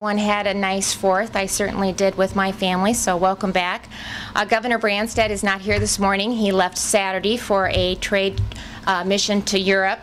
One had a nice 4th. I certainly did with my family, so welcome back. Governor Branstad is not here this morning. He left Saturday for a trade mission to Europe.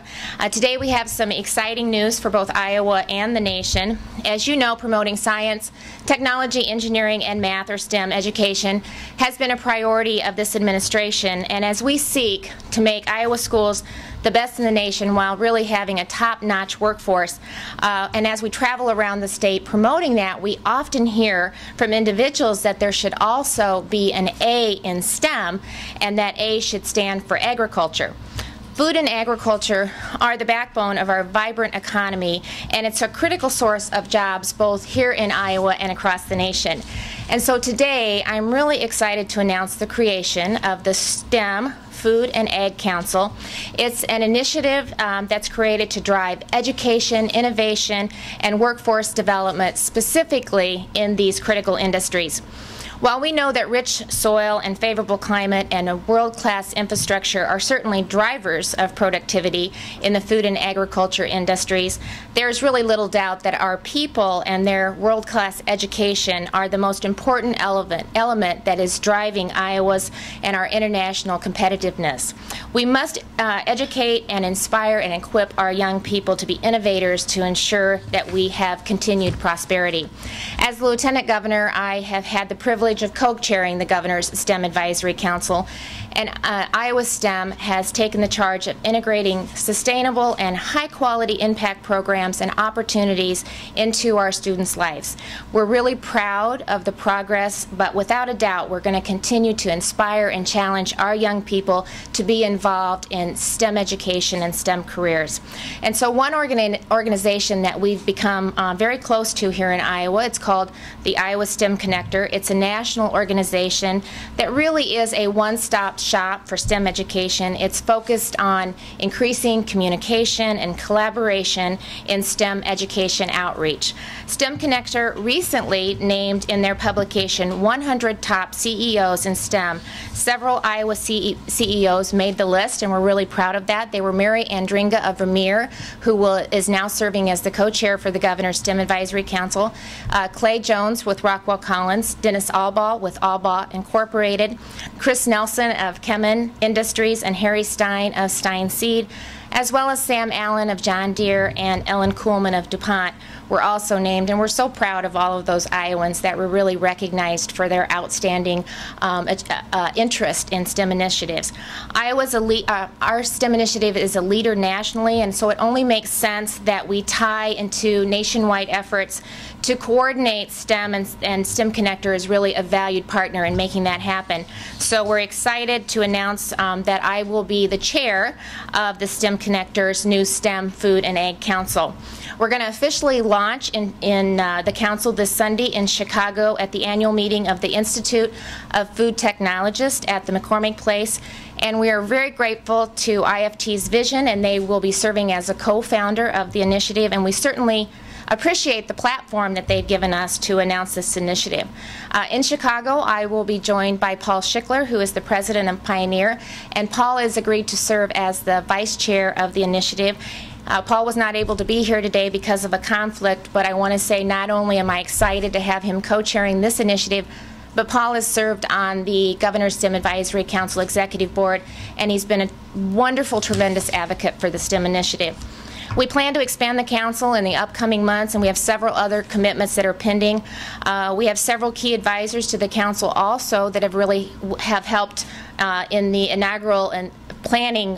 Today we have some exciting news for both Iowa and the nation. As you know, promoting science, technology, engineering, and math, or STEM education has been a priority of this administration, and as we seek to make Iowa schools the best in the nation while really having a top-notch workforce, and as we travel around the state promoting that, we often hear from individuals that there should also be an A in STEM, and that A should stand for agriculture. Food and agriculture are the backbone of our vibrant economy, and it's a critical source of jobs both here in Iowa and across the nation. And so today I'm really excited to announce the creation of the STEM Food and Ag Council. It's an initiative that's created to drive education, innovation, and workforce development specifically in these critical industries. While we know that rich soil and favorable climate and a world-class infrastructure are certainly drivers of productivity in the food and agriculture industries, there's really little doubt that our people and their world-class education are the most important element that is driving Iowa's and our international competitiveness. We must educate and inspire and equip our young people to be innovators to ensure that we have continued prosperity. As the Lieutenant Governor, I have had the privilege of co-chairing the Governor's STEM Advisory Council, and Iowa STEM has taken the charge of integrating sustainable and high-quality impact programs and opportunities into our students' lives. We're really proud of the progress, but without a doubt we're going to continue to inspire and challenge our young people to be involved in STEM education and STEM careers. And so one organization that we've become very close to here in Iowa, it's called the Iowa STEMConnector. It's a national organization that really is a one-stop shop for STEM education. It's focused on increasing communication and collaboration in STEM education outreach. STEMConnector recently named in their publication 100 top CEOs in STEM. Several Iowa CEOs made the list, and we're really proud of that. They were Mary Andringa of Vermeer, who is now serving as the co-chair for the Governor's STEM Advisory Council, Clay Jones with Rockwell Collins, Dennis Albaugh with Albaugh Incorporated, Chris Nelson of Kemin Industries, and Harry Stein of Stein Seed, as well as Sam Allen of John Deere and Ellen Kuhlman of DuPont were also named, and we're so proud of all of those Iowans that were really recognized for their outstanding interest in STEM initiatives. Our STEM initiative is a leader nationally, and so it only makes sense that we tie into nationwide efforts to coordinate STEM, and STEMConnector is really a valued partner in making that happen. So we're excited to announce that I will be the chair of the STEMConnector's new STEM Food and Ag Council. We're going to officially launch in the council this Sunday in Chicago at the annual meeting of the Institute of Food Technologists at the McCormick Place, and we are very grateful to IFT's vision, and they will be serving as a co-founder of the initiative, and we certainly appreciate the platform that they've given us to announce this initiative. In Chicago, I will be joined by Paul Schickler, who is the president of Pioneer, and Paul has agreed to serve as the vice chair of the initiative. Paul was not able to be here today because of a conflict, but I want to say not only am I excited to have him co-chairing this initiative, but Paul has served on the Governor's STEM Advisory Council Executive Board, and he's been a wonderful, tremendous advocate for the STEM initiative. We plan to expand the council in the upcoming months, and we have several other commitments that are pending. We have several key advisors to the council also that have helped in the inaugural and planning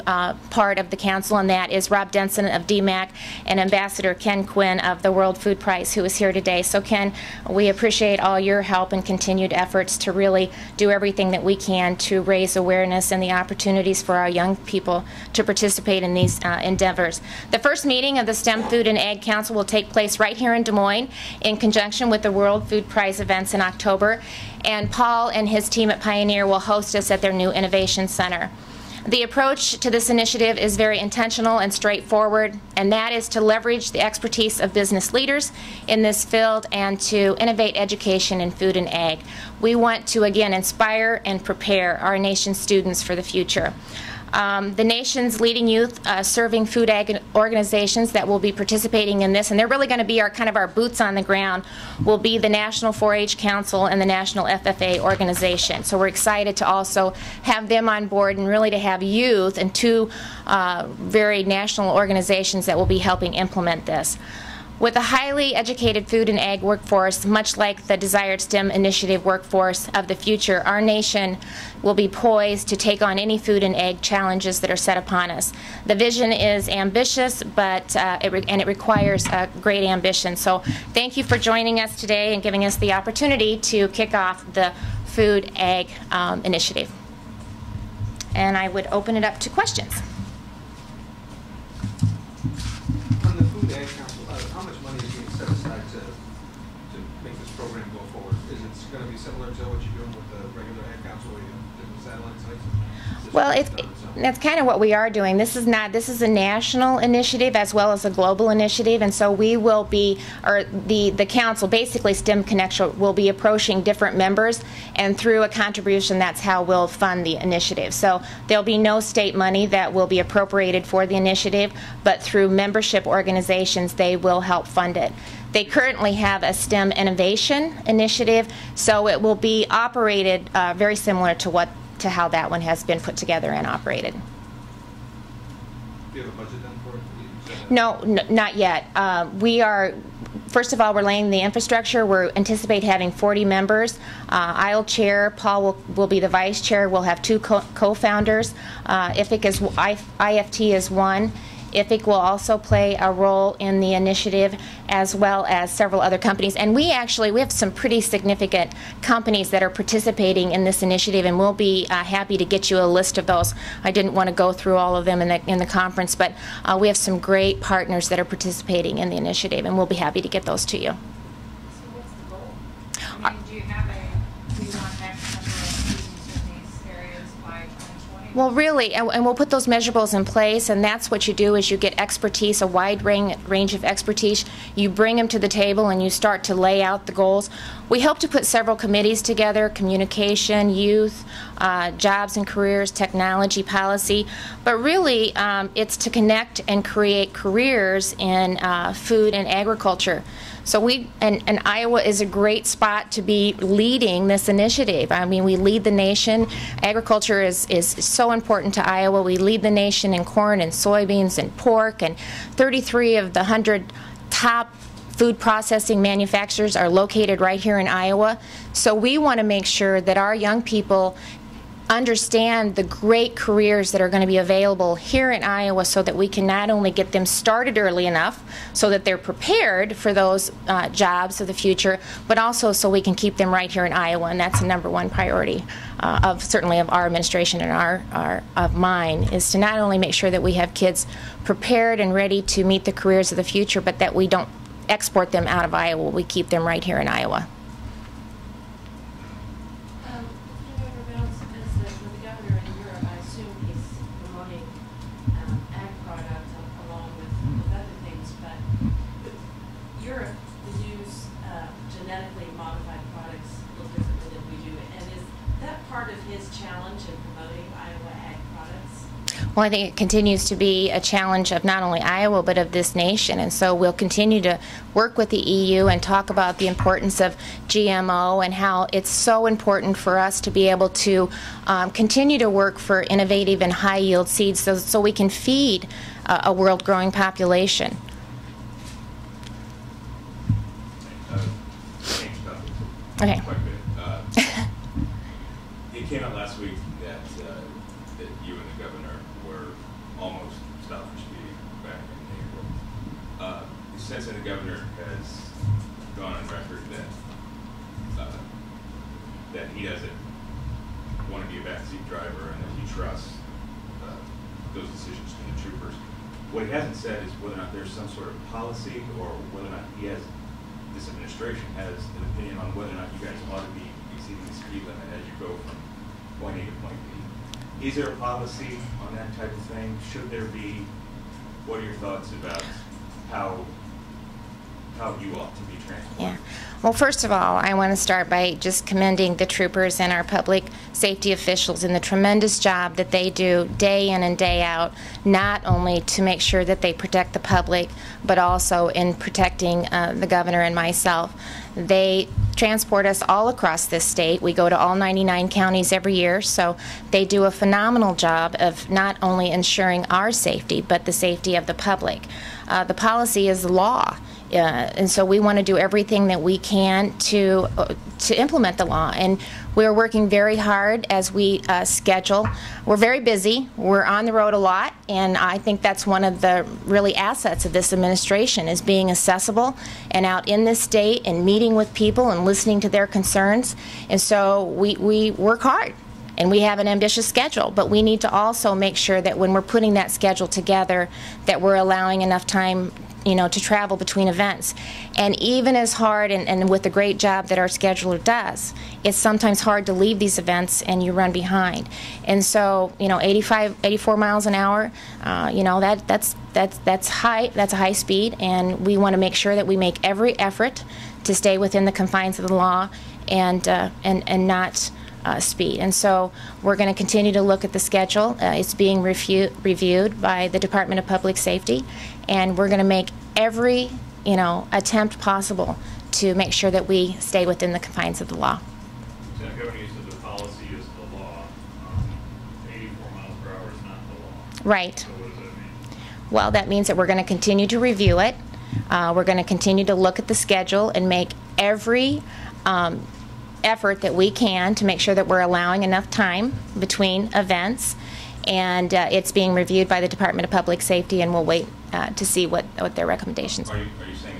part of the council, and that is Rob Denson of DMAC and Ambassador Ken Quinn of the World Food Prize, who is here today. So Ken, we appreciate all your help and continued efforts to really do everything that we can to raise awareness and the opportunities for our young people to participate in these endeavors. The first meeting of the STEM Food and Ag Council will take place right here in Des Moines in conjunction with the World Food Prize events in October, and Paul and his team at Pioneer will host us at their new Innovation Center. The approach to this initiative is very intentional and straightforward, and that is to leverage the expertise of business leaders in this field and to innovate education in food and ag. We want to, again, inspire and prepare our nation's students for the future. The nation's leading youth serving food ag organizations that will be participating in this, and they're really going to be our kind of our boots on the ground, will be the National 4-H Council and the National FFA organization. So we're excited to also have them on board and really to have youth and two very national organizations that will be helping implement this. With a highly educated food and ag workforce, much like the desired STEM initiative workforce of the future, our nation will be poised to take on any food and ag challenges that are set upon us. The vision is ambitious, but it requires great ambition. So thank you for joining us today and giving us the opportunity to kick off the food ag initiative. And I would open it up to questions. On the Food Ag Council, how much money is being set aside to make this program go forward? Is it going to be similar to what you're doing with the regular Ag Council, where you have different satellite sites? Well, that's kind of what we are doing. This is a national initiative as well as a global initiative, and so we will be, or the council, basically STEMConnector, will be approaching different members, and through a contribution, that's how we'll fund the initiative. So there'll be no state money that will be appropriated for the initiative, but through membership organizations, they will help fund it. They currently have a STEM innovation initiative, so it will be operated very similar to how that one has been put together and operated. Do you have a budget then for it? No, not yet. First of all, we're laying the infrastructure. We anticipate having 40 members. I'll chair. Paul will be the vice chair. We'll have two co-founders. IFT is one. IFIC will also play a role in the initiative, as well as several other companies. And we have some pretty significant companies that are participating in this initiative, and we'll be happy to get you a list of those. I didn't want to go through all of them in the conference, but we have some great partners that are participating in the initiative, and we'll be happy to get those to you. So what's the goal? I mean, do you want X number of students in these areas by 2020? Well, really, and we'll put those measurables in place, and that's what you do is you get expertise, a wide range of expertise. You bring them to the table and you start to lay out the goals. We hope to put several committees together: communication, youth, jobs and careers, technology, policy. But really, it's to connect and create careers in food and agriculture. So and Iowa is a great spot to be leading this initiative. I mean, we lead the nation. Agriculture is so important to Iowa. We lead the nation in corn and soybeans and pork, and 33 of the 100 top food processing manufacturers are located right here in Iowa. So we want to make sure that our young people understand the great careers that are going to be available here in Iowa, so that we can not only get them started early enough so that they're prepared for those jobs of the future, but also so we can keep them right here in Iowa. And that's the #1 priority certainly of our administration and of mine, is to not only make sure that we have kids prepared and ready to meet the careers of the future, but that we don't export them out of Iowa. We keep them right here in Iowa. Well, I think it continues to be a challenge of not only Iowa, but of this nation. And so we'll continue to work with the EU and talk about the importance of GMO and how it's so important for us to be able to continue to work for innovative and high-yield seeds so we can feed a world-growing population. Okay. Quite a bit. It came out last week that you and the governor were almost stopped for speeding back in April. Since then, the governor has gone on record that he doesn't want to be a backseat driver and that he trusts those decisions from the troopers. What he hasn't said is whether or not there's some sort of policy, or whether or not this administration has an opinion on whether or not you guys ought to be exceeding the speed limit as you go from point A to point B. Is there a policy on that type of thing? Should there be? What are your thoughts about how how you ought to be transported. Yeah. Well, first of all, I want to start by just commending the troopers and our public safety officials in the tremendous job that they do day in and day out, not only to make sure that they protect the public, but also in protecting the governor and myself. They transport us all across this state. We go to all 99 counties every year, so they do a phenomenal job of not only ensuring our safety, but the safety of the public. The policy is law. And so we want to do everything that we can to implement the law. And we're working very hard as we schedule. We're very busy. We're on the road a lot, and I think that's one of the really assets of this administration is being accessible and out in this state and meeting with people and listening to their concerns. And so we work hard. And we have an ambitious schedule, but we need to also make sure that when we're putting that schedule together, that we're allowing enough time, you know, to travel between events. And even as hard and with the great job that our scheduler does, it's sometimes hard to leave these events and you run behind. And so, you know, 84 miles an hour, you know, that's high. That's a high speed, and we want to make sure that we make every effort to stay within the confines of the law and not speed. And so we're going to continue to look at the schedule. It's being reviewed by the Department of Public Safety, and we're going to make every, you know, attempt possible to make sure that we stay within the confines of the law. Lieutenant Governor, you said the policy is the law. 84 miles per hour is not the law. Right. So what does that mean? Well, that means that we're going to continue to review it. We're going to continue to look at the schedule and make every effort that we can to make sure that we're allowing enough time between events, and it's being reviewed by the Department of Public Safety, and we'll wait to see what their recommendations are. Are you saying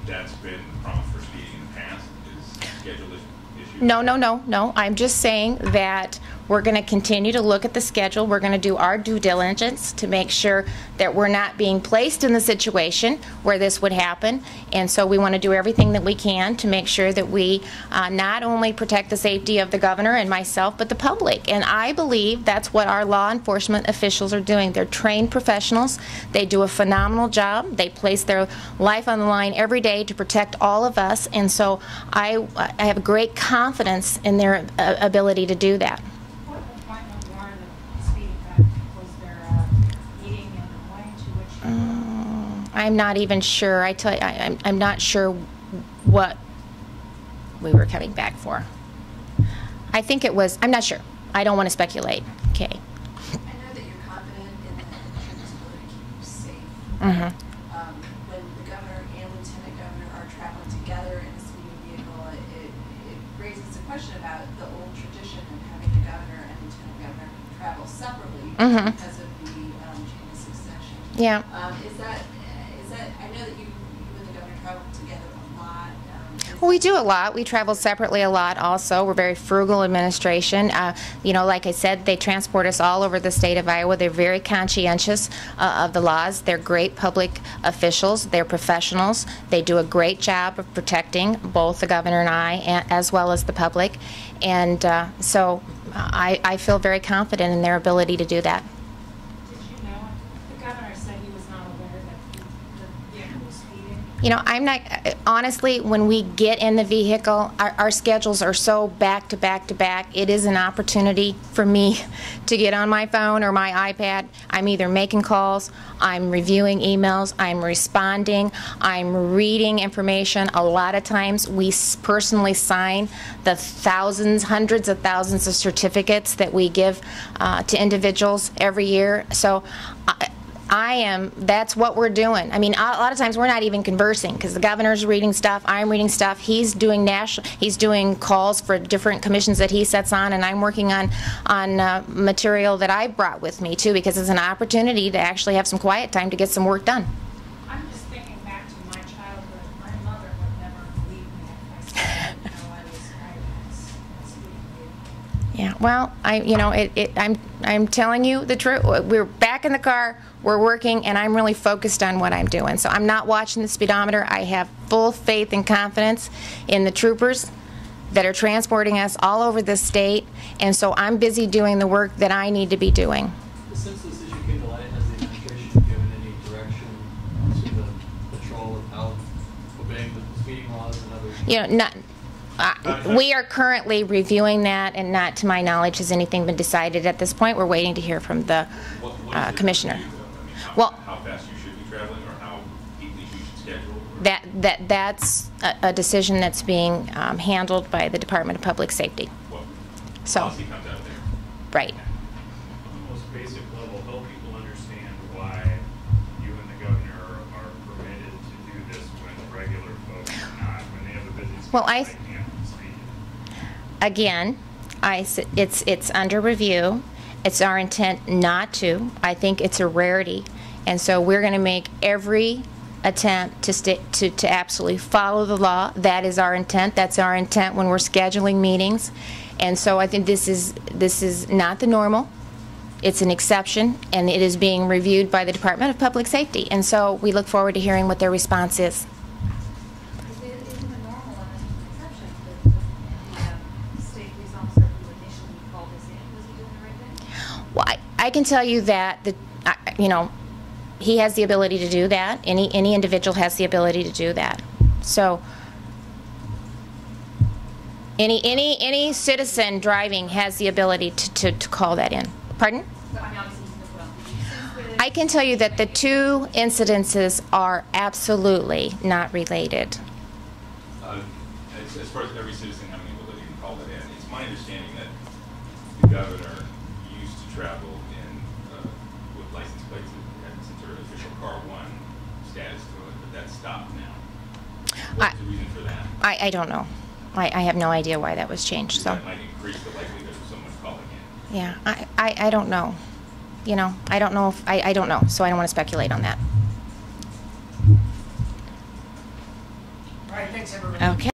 that's been the promise for speeding in the past, is schedule issues? No. I'm just saying that we're going to continue to look at the schedule. We're going to do our due diligence to make sure that we're not being placed in the situation where this would happen. And so we want to do everything that we can to make sure that we not only protect the safety of the governor and myself, but the public. And I believe that's what our law enforcement officials are doing. They're trained professionals. They do a phenomenal job. They place their life on the line every day to protect all of us. And so I have great confidence in their ability to do that. What appointment warrant of speed event? Was there a meeting in Des Moines to which you were? I'm not even sure. I'm not sure what we were coming back for. I think it was, I'm not sure. I don't want to speculate. Okay. I know that you're confident in the insurance ability to keep you safe. Mm-hmm. When the governor and lieutenant governor are traveling together in a speeding vehicle, it raises a question about the old tradition of having the governor and lieutenant governor travel separately because of the chain of succession. Yeah. Is that? I know that you and the governor travel together a lot. Well, we do a lot. We travel separately a lot also. We're very frugal administration. You know, like I said, they transport us all over the state of Iowa. They're very conscientious of the laws. They're great public officials. They're professionals. They do a great job of protecting both the governor and I, as well as the public. And so I feel very confident in their ability to do that. Did you know? The governor said he was not aware that the vehicle was speeding. You know, I'm not, honestly, when we get in the vehicle, our schedules are so back to back to back. It is an opportunity for me to get on my phone or my iPad. I'm either making calls, I'm reviewing emails, I'm responding, I'm reading information. A lot of times we personally sign the thousands, hundreds of thousands of certificates that we give to individuals every year. So that's what we're doing. I mean, a lot of times we're not even conversing because the governor's reading stuff, I'm reading stuff, he's doing calls for different commissions that he sets on, and I'm working on material that I brought with me too, because it's an opportunity to actually have some quiet time to get some work done. I'm just thinking back to my childhood. My mother would never believe me if I said I didn't know I was driving a speeding vehicle. Yeah, well, I'm telling you the truth. We're back in the car, we're working, and I'm really focused on what I'm doing. So I'm not watching the speedometer. I have full faith and confidence in the troopers that are transporting us all over this state, and so I'm busy doing the work that I need to be doing. Since this issue came to light, has the administration given any direction to the patrol of how coordinate with the speeding laws and other? You know, we are currently reviewing that, and not to my knowledge has anything been decided at this point. We're waiting to hear from the What is it commissioner. for you, though? I mean, Well, how fast you should be traveling, or how deeply you should schedule? Or- that's a decision that's being handled by the Department of Public Safety. What So, policy comes out there? right. On the most basic level, help people understand why you and the governor are permitted to do this when regular folks are not, when they have a busy schedule. Well, they can't speed. Again, it's under review. It's our intent not to. I think it's a rarity, and so we're going to make every attempt to absolutely follow the law. That is our intent. That's our intent when we're scheduling meetings, and so I think this is not the normal. It's an exception, and it is being reviewed by the Department of Public Safety, and so we look forward to hearing what their response is. Isn't the normal an exception? The state police officer who initially called us in, was he doing the right thing? Well, I can tell you that you know, he has the ability to do that. Any individual has the ability to do that. So any citizen driving has the ability to call that in. Pardon? So, I mean, obviously he's in the well. Since I can tell you that the two incidences are absolutely not related. As far as every citizen having the ability to call it in, it's my understanding that the governor used to travel with license plates that had some sort of official Car 1 status to it, but that's stopped now. What's the reason for that? I don't know. I have no idea why that was changed. So That might increase the likelihood of someone calling in. yeah, I don't know. You know, I don't know if I don't know. So I don't want to speculate on that. All right, thanks everybody. Okay.